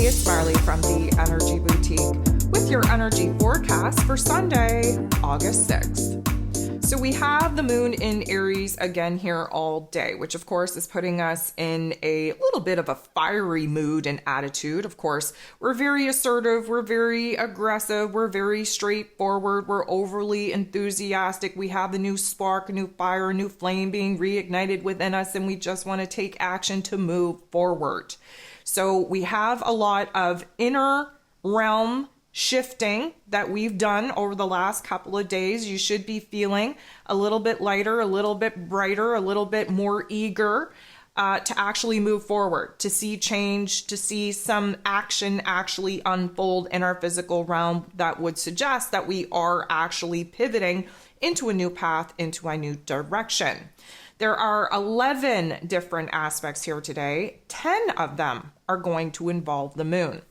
it's Marley from the Energy Boutique with your energy forecast for Sunday, August 6th. So we have the moon in Aries again here all day, which of course is putting us in a little bit of a fiery mood and attitude. Of course, we're very assertive, we're very aggressive, we're very straightforward, we're overly enthusiastic. We have the new spark, a new fire, a new flame being reignited within us, and we just want to take action to move forward. So we have a lot of inner realm shifting that we've done over the last couple of days. You should be feeling a little bit lighter, a little bit brighter, a little bit more eager to actually move forward, to see change, to see some action actually unfold in our physical realm that would suggest that we are actually pivoting into a new path, into a new direction. There are 11 different aspects here today. 10 of them are going to involve the moon.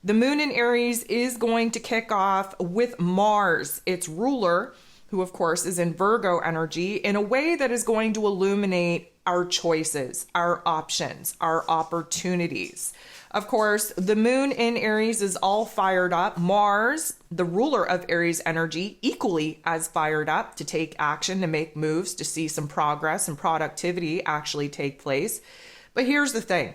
The moon in Aries is going to kick off with Mars, its ruler, who of course is in Virgo energy, in a way that is going to illuminate our choices, our options, our opportunities. Of course, the moon in Aries is all fired up. Mars, the ruler of Aries energy, equally as fired up to take action, to make moves, to see some progress and productivity actually take place. But here's the thing.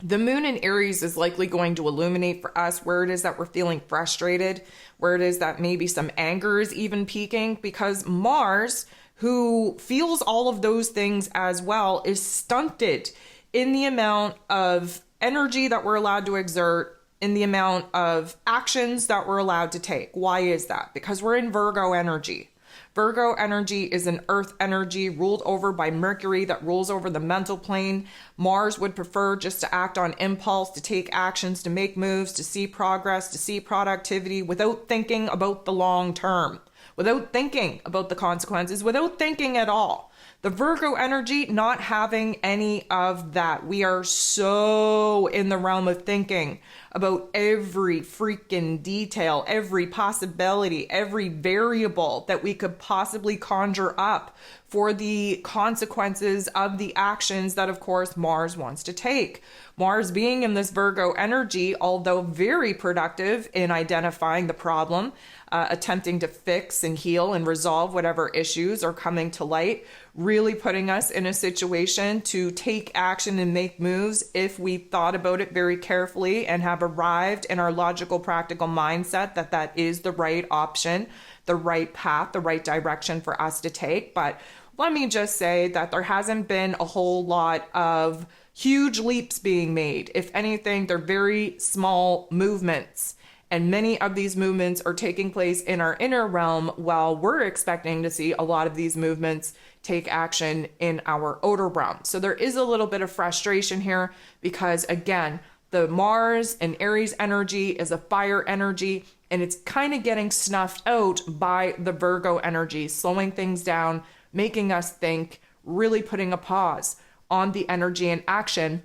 The moon in Aries is likely going to illuminate for us where it is that we're feeling frustrated, where it is that maybe some anger is even peaking, because Mars, who feels all of those things as well, is stunted in the amount of energy that we're allowed to exert, in the amount of actions that we're allowed to take. Why is that? Because we're in Virgo energy. Virgo energy is an earth energy ruled over by Mercury that rules over the mental plane. Mars would prefer just to act on impulse, to take actions, to make moves, to see progress, to see productivity without thinking about the long term, without thinking about the consequences, without thinking at all. The Virgo energy not having any of that. We are so in the realm of thinking about every freaking detail, every possibility, every variable that we could possibly conjure up for the consequences of the actions that, of course, Mars wants to take. Mars being in this Virgo energy, although very productive in identifying the problem, attempting to fix and heal and resolve whatever issues are coming to light, really putting us in a situation to take action and make moves if we thought about it very carefully and have arrived in our logical, practical mindset that that is the right option, the right path, the right direction for us to take. But let me just say that there hasn't been a whole lot of huge leaps being made. If anything, they're very small movements. And many of these movements are taking place in our inner realm, while we're expecting to see a lot of these movements take action in our outer realm. So there is a little bit of frustration here because, again, the Mars and Aries energy is a fire energy, and it's kind of getting snuffed out by the Virgo energy, slowing things down, making us think, really putting a pause on the energy and action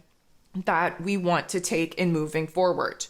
that we want to take in moving forward.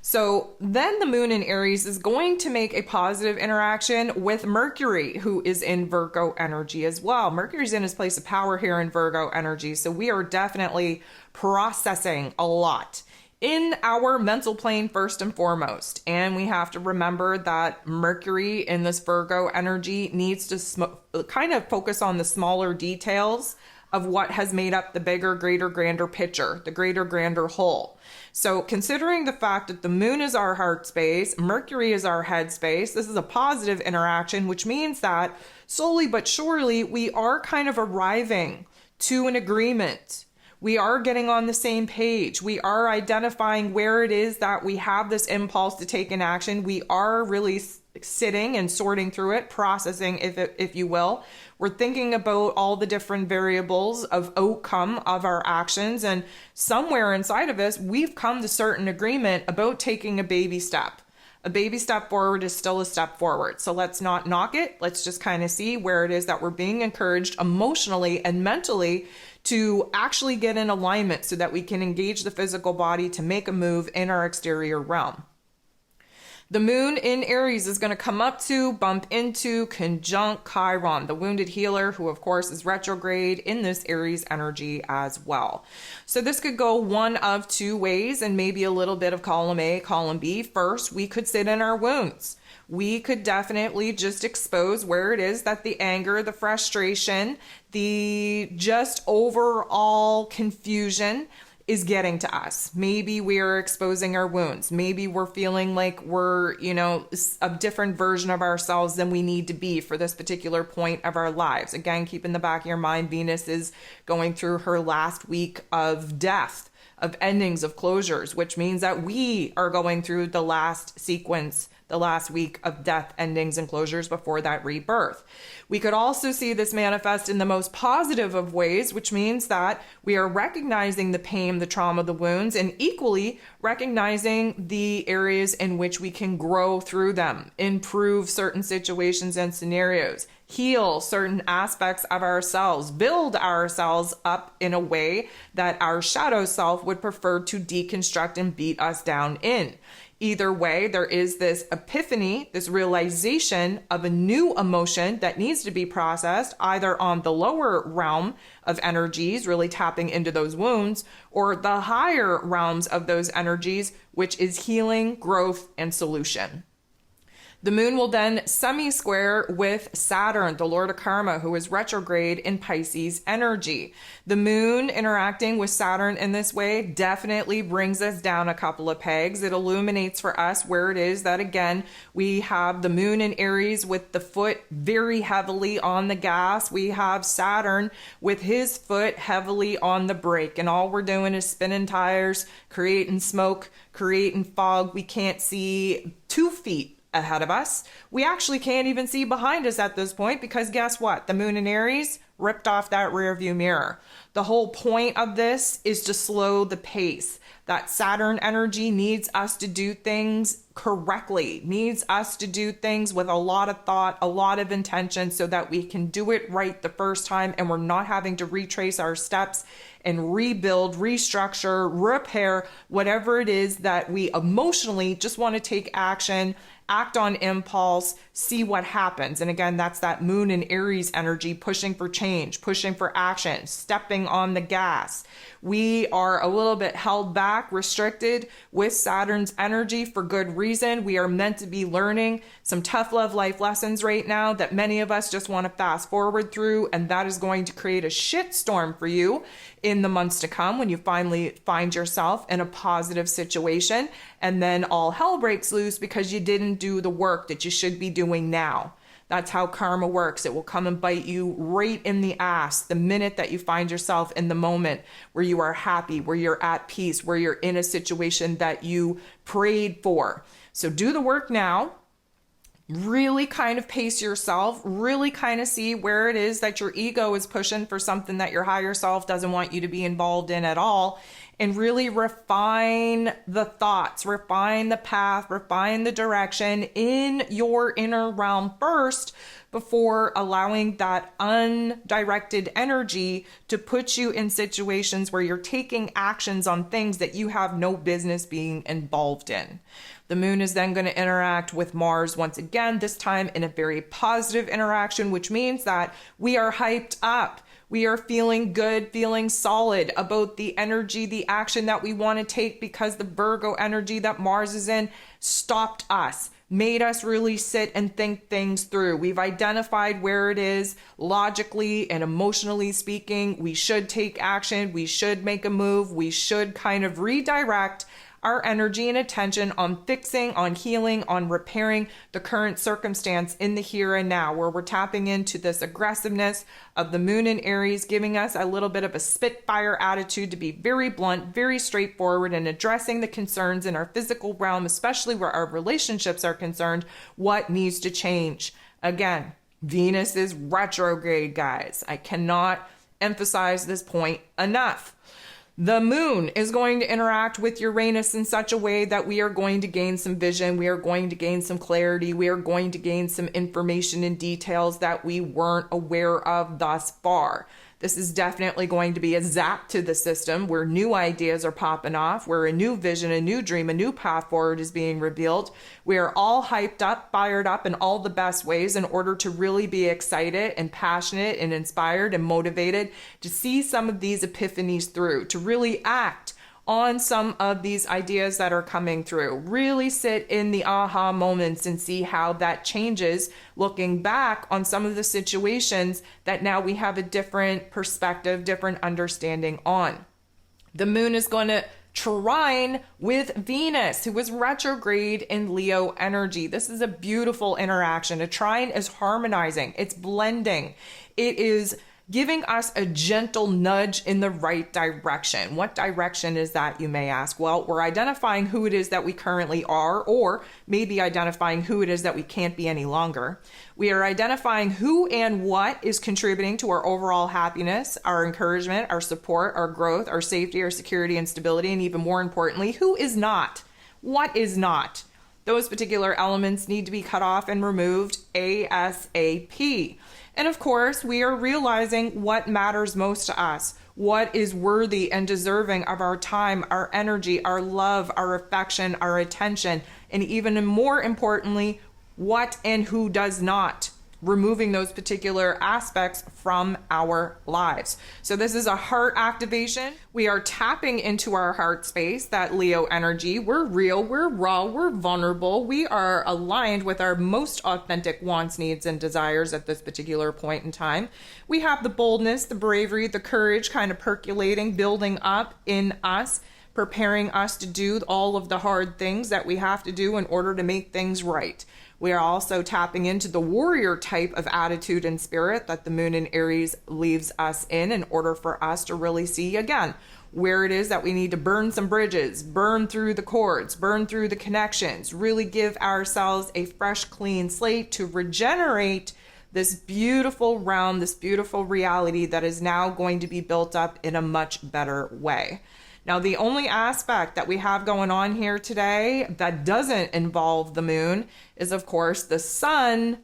So then the moon in Aries is going to make a positive interaction with Mercury, who is in Virgo energy as well. Mercury's in his place of power here in Virgo energy. So we are definitely processing a lot in our mental plane first and foremost. And we have to remember that Mercury in this Virgo energy needs to kind of focus on the smaller details of what has made up the bigger, greater, grander picture, the greater, grander whole. So considering the fact that the moon is our heart space, Mercury is our head space, this is a positive interaction, which means that slowly but surely we are kind of arriving to an agreement. We are getting on the same page. We are identifying where it is that we have this impulse to take an action. We are really sitting and sorting through it, processing, if you will. We're thinking about all the different variables of outcome of our actions. And somewhere inside of us, we've come to certain agreement about taking a baby step. A baby step forward is still a step forward. So let's not knock it. Let's just kind of see where it is that we're being encouraged emotionally and mentally to actually get in alignment so that we can engage the physical body to make a move in our exterior realm. The moon in Aries is going to come up to, bump into, conjunct Chiron, the wounded healer, who of course is retrograde in this Aries energy as well. So this could go one of two ways, and maybe a little bit of column A, column B. First, we could sit in our wounds. We could definitely just expose where it is that the anger, the frustration, the just overall confusion is getting to us. Maybe we are exposing our wounds. Maybe we're feeling like we're, a different version of ourselves than we need to be for this particular point of our lives. Again, keep in the back of your mind, Venus is going through her last week of death, of endings, of closures, which means that we are going through the last sequence, the last week of death, endings, and closures before that rebirth. We could also see this manifest in the most positive of ways, which means that we are recognizing the pain, the trauma, the wounds, and equally recognizing the areas in which we can grow through them, improve certain situations and scenarios, heal certain aspects of ourselves, build ourselves up in a way that our shadow self would prefer to deconstruct and beat us down in. Either way, there is this epiphany, this realization of a new emotion that needs to be processed, either on the lower realm of energies, really tapping into those wounds, or the higher realms of those energies, which is healing, growth, and solution. The moon will then semi-square with Saturn, the Lord of Karma, who is retrograde in Pisces energy. The moon interacting with Saturn in this way definitely brings us down a couple of pegs. It illuminates for us where it is that, again, we have the moon in Aries with the foot very heavily on the gas. We have Saturn with his foot heavily on the brake. And all we're doing is spinning tires, creating smoke, creating fog. We can't see 2 feet ahead of us. We actually can't even see behind us at this point because guess what? The moon in Aries ripped off that rear view mirror. The whole point of this is to slow the pace. That Saturn energy needs us to do things correctly, needs us to do things with a lot of thought, a lot of intention, so that we can do it right the first time and we're not having to retrace our steps and rebuild, restructure, repair, whatever it is that we emotionally just want to take action, act on impulse, see what happens. And again, that's that moon in Aries energy, pushing for change, pushing for action, stepping on the gas. We are a little bit held back, restricted with Saturn's energy for good reason. We are meant to be learning some tough love life lessons right now that many of us just want to fast forward through, and that is going to create a shitstorm for you in the months to come when you finally find yourself in a positive situation, and then all hell breaks loose because you didn't do the work that you should be doing now. That's how karma works. It will come and bite you right in the ass the minute that you find yourself in the moment where you are happy, where you're at peace, where you're in a situation that you prayed for. So do the work now. Really kind of pace yourself, really kind of see where it is that your ego is pushing for something that your higher self doesn't want you to be involved in at all, and really refine the thoughts, refine the path, refine the direction in your inner realm first before allowing that undirected energy to put you in situations where you're taking actions on things that you have no business being involved in. The moon is then going to interact with Mars once again, this time in a very positive interaction, which means that we are hyped up. We are feeling good, feeling solid about the energy, the action that we want to take, because the Virgo energy that Mars is in stopped us, made us really sit and think things through. We've identified where it is logically and emotionally speaking. We should take action. We should make a move. We should kind of redirect our energy and attention on fixing, on healing, on repairing the current circumstance in the here and now, where we're tapping into this aggressiveness of the moon in Aries, giving us a little bit of a spitfire attitude to be very blunt, very straightforward, and addressing the concerns in our physical realm, especially where our relationships are concerned, what needs to change. Again, Venus is retrograde, guys. I cannot emphasize this point enough. The moon is going to interact with Uranus in such a way that we are going to gain some vision, we are going to gain some clarity, we are going to gain some information and details that we weren't aware of thus far. This is definitely going to be a zap to the system where new ideas are popping off, where a new vision, a new dream, a new path forward is being revealed. We are all hyped up, fired up in all the best ways in order to really be excited and passionate and inspired and motivated to see some of these epiphanies through, to really act on some of these ideas that are coming through. Really sit in the aha moments and see how that changes, looking back on some of the situations that now we have a different perspective, different understanding on. The moon is going to trine with Venus, who is retrograde in Leo energy. This is a beautiful interaction. A trine is harmonizing, it's blending, it is giving us a gentle nudge in the right direction. What direction is that, you may ask? Well, we're identifying who it is that we currently are, or maybe identifying who it is that we can't be any longer. We are identifying who and what is contributing to our overall happiness, our encouragement, our support, our growth, our safety, our security and stability, and even more importantly, who is not. What is not? Those particular elements need to be cut off and removed ASAP. And of course, we are realizing what matters most to us, what is worthy and deserving of our time, our energy, our love, our affection, our attention, and even more importantly, what and who does not. Removing those particular aspects from our lives. So this is a heart activation. We are tapping into our heart space, that Leo energy. We're real, we're raw, we're vulnerable. We are aligned with our most authentic wants, needs, and desires at this particular point in time. We have the boldness, the bravery, the courage kind of percolating, building up in us, preparing us to do all of the hard things that we have to do in order to make things right. We are also tapping into the warrior type of attitude and spirit that the moon in Aries leaves us in order for us to really see, again, where it is that we need to burn some bridges, burn through the cords, burn through the connections, really give ourselves a fresh, clean slate to regenerate this beautiful realm, this beautiful reality that is now going to be built up in a much better way. Now, the only aspect that we have going on here today that doesn't involve the moon is, of course, the sun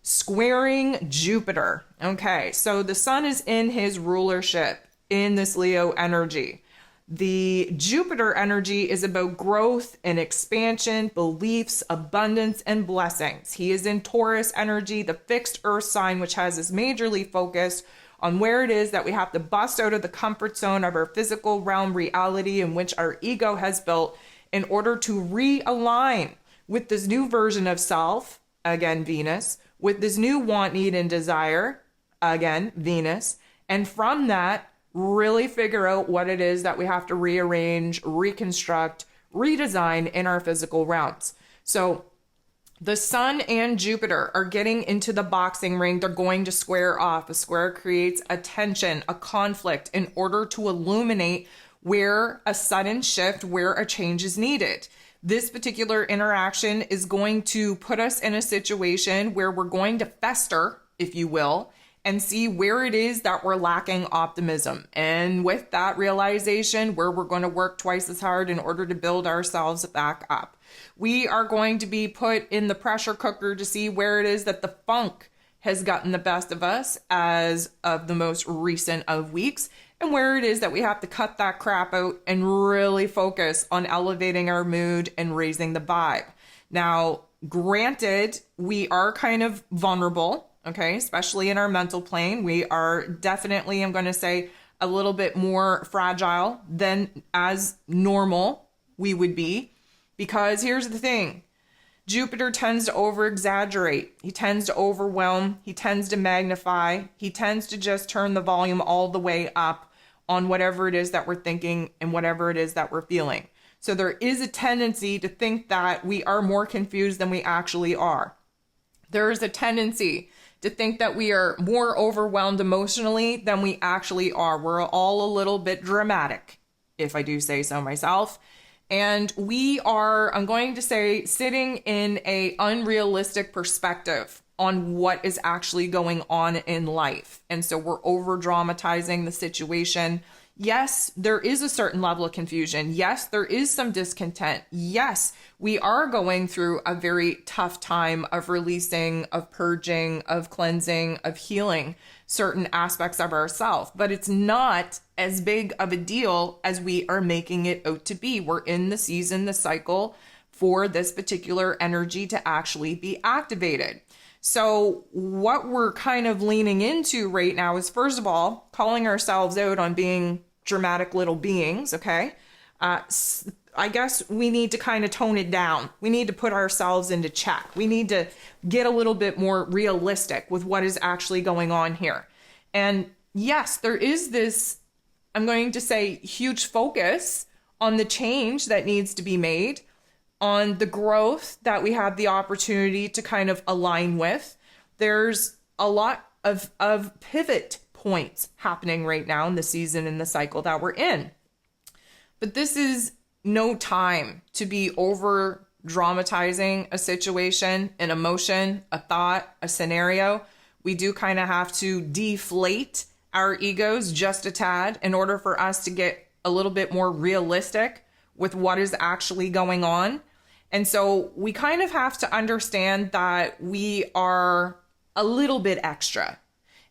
squaring Jupiter. Okay, so the sun is in his rulership in this Leo energy. The Jupiter energy is about growth and expansion, beliefs, abundance, and blessings. He is in Taurus energy, the fixed earth sign, which has us majorly focused on where it is that we have to bust out of the comfort zone of our physical realm reality in which our ego has built in order to realign with this new version of self, again, Venus, with this new want, need, and desire, again, Venus, and from that, really figure out what it is that we have to rearrange, reconstruct, redesign in our physical realms. So the sun and Jupiter are getting into the boxing ring. They're going to square off. A square creates a tension, a conflict in order to illuminate where a sudden shift, where a change is needed. This particular interaction is going to put us in a situation where we're going to fester, if you will, and see where it is that we're lacking optimism. And with that realization, where we're going to work twice as hard in order to build ourselves back up. We are going to be put in the pressure cooker to see where it is that the funk has gotten the best of us as of the most recent of weeks, and where it is that we have to cut that crap out and really focus on elevating our mood and raising the vibe. Now, granted, we are kind of vulnerable, okay, especially in our mental plane. We are definitely, I'm going to say, a little bit more fragile than as normal we would be. Because here's the thing, Jupiter tends to over-exaggerate. He tends to overwhelm. He tends to magnify. He tends to just turn the volume all the way up on whatever it is that we're thinking and whatever it is that we're feeling. So there is a tendency to think that we are more confused than we actually are. There is a tendency to think that we are more overwhelmed emotionally than we actually are. We're all a little bit dramatic, if I do say so myself. And we are, I'm going to say, sitting in a unrealistic perspective on what is actually going on in life. And so we're over dramatizing the situation Yes, there is a certain level of confusion. Yes, there is some discontent. Yes, we are going through a very tough time of releasing, of purging, of cleansing, of healing certain aspects of ourselves, but it's not as big of a deal as we are making it out to be. We're in the season, the cycle for this particular energy to actually be activated. So what we're kind of leaning into right now is, first of all, calling ourselves out on being dramatic little beings, okay? I guess we need to kind of tone it down. We need to put ourselves into check. We need to get a little bit more realistic with what is actually going on here. And yes, there is this, I'm going to say, huge focus on the change that needs to be made, on the growth that we have the opportunity to kind of align with. There's a lot of pivot points happening right now in the season and the cycle that we're in. But this is no time to be over dramatizing a situation, an emotion, a thought, a scenario. We do kind of have to deflate our egos just a tad in order for us to get a little bit more realistic with what is actually going on. And so we kind of have to understand that we are a little bit extra.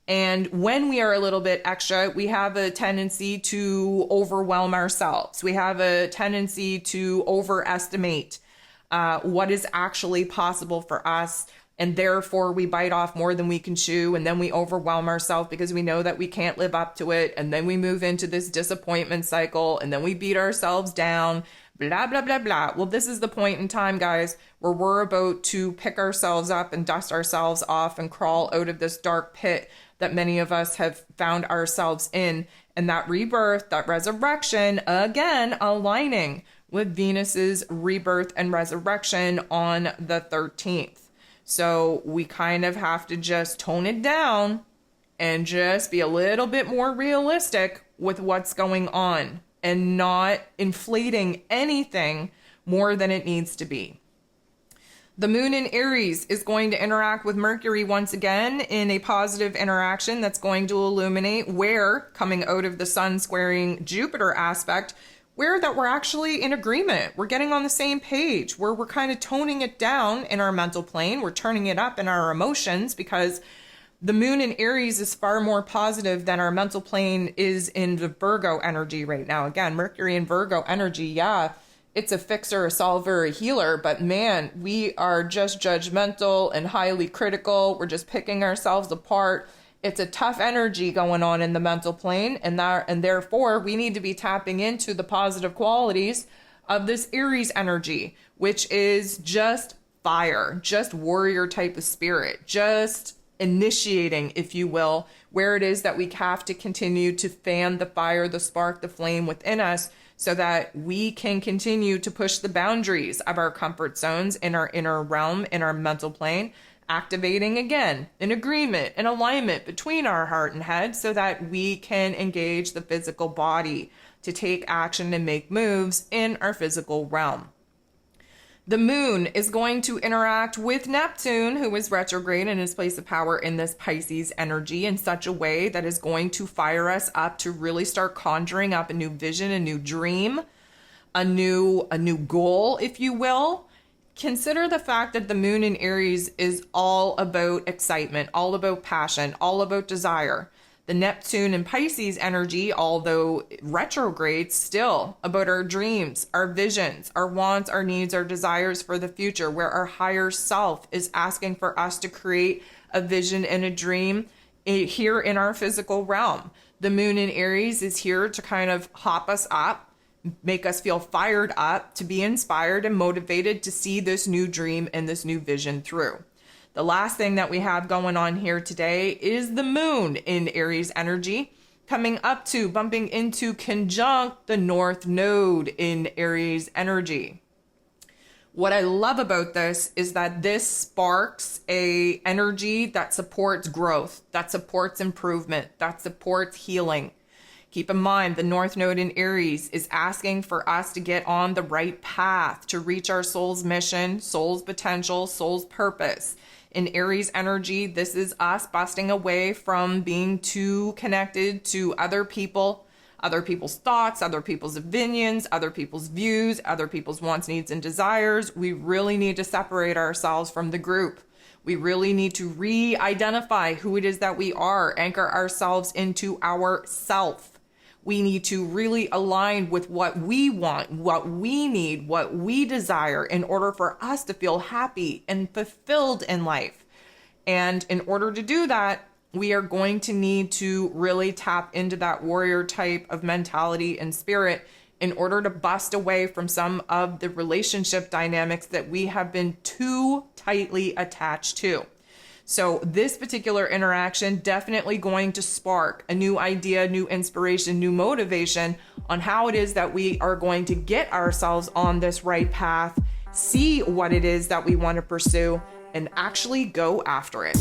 And when we are a little bit extra, we have a tendency to overwhelm ourselves. We have a tendency to overestimate what is actually possible for us. And therefore, we bite off more than we can chew. And then we overwhelm ourselves because we know that we can't live up to it. And then we move into this disappointment cycle. And then we beat ourselves down. Blah, blah, blah, blah. Well, this is the point in time, guys, where we're about to pick ourselves up and dust ourselves off and crawl out of this dark pit that many of us have found ourselves in. And that rebirth, that resurrection, again, aligning with Venus's rebirth and resurrection on the 13th. So we kind of have to just tone it down and just be a little bit more realistic with what's going on, and not inflating anything more than it needs to be. The moon in Aries is going to interact with Mercury once again in a positive interaction that's going to illuminate where, coming out of the sun squaring Jupiter aspect, where that we're actually in agreement. We're getting on the same page, where we're kind of toning it down in our mental plane. We're turning it up in our emotions, because the moon in Aries is far more positive than our mental plane is in the Virgo energy right now. Again, Mercury in Virgo energy, yeah, it's a fixer, a solver, a healer, but man, we are just judgmental and highly critical. We're just picking ourselves apart. It's a tough energy going on in the mental plane, and therefore we need to be tapping into the positive qualities of this Aries energy, which is just fire, just warrior type of spirit, just initiating, if you will, where it is that we have to continue to fan the fire, the spark, the flame within us, so that we can continue to push the boundaries of our comfort zones in our inner realm, in our mental plane, activating again an agreement, an alignment between our heart and head, so that we can engage the physical body to take action and make moves in our physical realm. The moon is going to interact with Neptune, who is retrograde in his place of power in this Pisces energy, in such a way that is going to fire us up to really start conjuring up a new vision, a new dream, a new goal, if you will. Consider the fact that the moon in Aries is all about excitement, all about passion, all about desire. The Neptune and Pisces energy, although retrograde, still about our dreams, our visions, our wants, our needs, our desires for the future, where our higher self is asking for us to create a vision and a dream here in our physical realm. The moon in Aries is here to kind of hop us up, make us feel fired up, to be inspired and motivated to see this new dream and this new vision through. The last thing that we have going on here today is the moon in Aries energy, coming up to, bumping into, conjunct the North Node in Aries energy. What I love about this is that this sparks a energy that supports growth, that supports improvement, that supports healing. Keep in mind, the North Node in Aries is asking for us to get on the right path to reach our soul's mission, soul's potential, soul's purpose. In Aries energy, this is us busting away from being too connected to other people, other people's thoughts, other people's opinions, other people's views, other people's wants, needs, and desires. We really need to separate ourselves from the group. We really need to re-identify who it is that we are, anchor ourselves into our self. We need to really align with what we want, what we need, what we desire in order for us to feel happy and fulfilled in life. And in order to do that, we are going to need to really tap into that warrior type of mentality and spirit in order to bust away from some of the relationship dynamics that we have been too tightly attached to. So this particular interaction definitely going to spark a new idea, new inspiration, new motivation on how it is that we are going to get ourselves on this right path, see what it is that we want to pursue, and actually go after it.